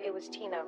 It was Tino.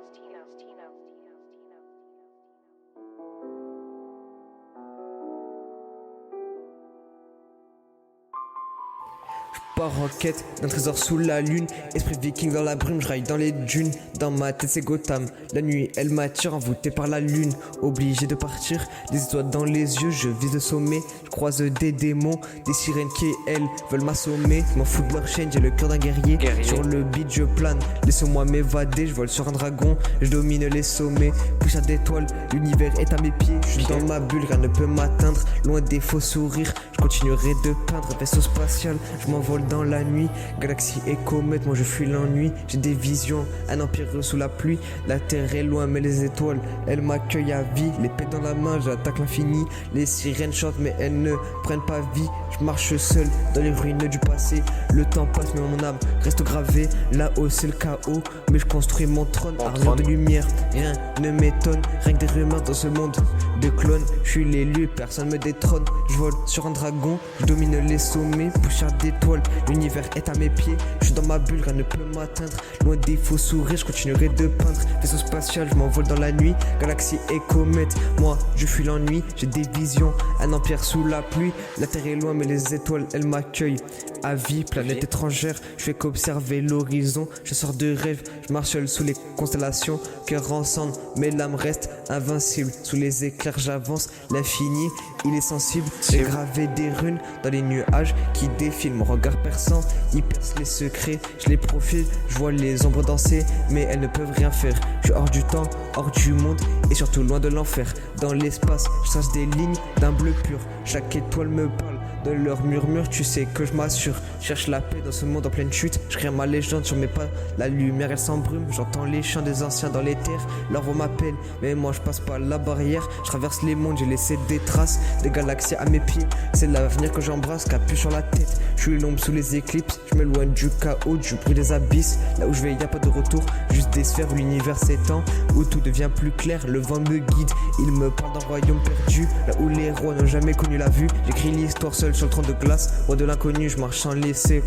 Par roquette, d'un trésor sous la lune. Esprit viking dans la brume, je raille dans les dunes. Dans ma tête c'est Gotham. La nuit elle m'attire, envoûtée par la lune. Obligé de partir, des étoiles dans les yeux. Je vise le sommet, je croise des démons. Des sirènes qui elles veulent m'assommer. Je m'en fous de leur chaîne, j'ai le cœur d'un guerrier. Sur le beat je plane, laissez-moi m'évader. Je vole sur un dragon, je domine les sommets. Poussière d'étoiles, l'univers est à mes pieds. Je suis dans ma bulle, rien ne peut m'atteindre. Loin des faux sourires, je continuerai de peindre. Vaisseau spatial, je m'envole dans la nuit, galaxie et comète, moi je fuis l'ennui. J'ai des visions, un empire sous la pluie. La terre est loin mais les étoiles, elles m'accueillent à vie. L'épée dans la main, j'attaque l'infini. Les sirènes chantent mais elles ne prennent pas vie. Je marche seul dans les ruines du passé. Le temps passe mais mon âme reste gravée. Là-haut c'est le chaos, mais je construis mon trône. Armure de lumière, rien ne m'étonne. Rien que des rumeurs dans ce monde de clones. Je suis l'élu, personne me détrône. Je vole sur un dragon, je domine les sommets. Poussière d'étoiles, l'univers est à mes pieds. Je suis dans ma bulle, rien ne peut m'atteindre. Loin des faux sourires, je continuerai de peindre. Vaisseau spatial, je m'envole dans la nuit. Galaxie et comète, moi je fuis l'ennui. J'ai des visions, un empire sous la pluie. La terre est loin mais les étoiles elles m'accueillent à vie. Planète étrangère, je fais qu'observer l'horizon. Je sors de rêve, je marche seul sous les constellations. Cœur ensemble, mais l'âme reste invincible. Sous les éclairs j'avance, l'infini il est sensible. J'ai gravé des runes dans les nuages qui défilent. Mon regard perçant, il perce les secrets. Je les profile, je vois les ombres danser, mais elles ne peuvent rien faire. Je suis hors du temps, hors du monde et surtout loin de l'enfer. Dans l'espace, je trace des lignes d'un bleu pur. Chaque étoile me parle de leur murmure, tu sais que je m'assure. Cherche la paix dans ce monde en pleine chute. Je crée ma légende sur mes pas. La lumière elle s'embrume. J'entends les chants des anciens dans les terres. Leur voix m'appelle, mais moi je passe pas la barrière. Je traverse les mondes, j'ai laissé des traces. Des galaxies à mes pieds. C'est l'avenir que j'embrasse, capu sur la tête. Je suis l'ombre sous les éclipses. Je m'éloigne du chaos, du bruit des abysses. Là où je vais, y a pas de retour. Juste des sphères où l'univers s'étend. Où tout devient plus clair, le vent me guide. Il me parle d'un royaume perdu. Là où les rois n'ont jamais connu la vue. J'écris l'histoire seul sur le trône de glace. Roi de l'inconnu, je marche sans laisser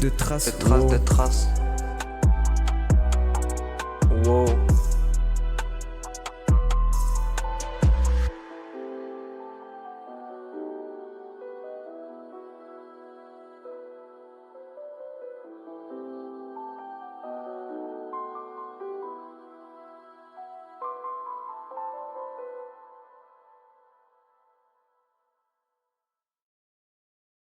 de traces. De traces. Wow.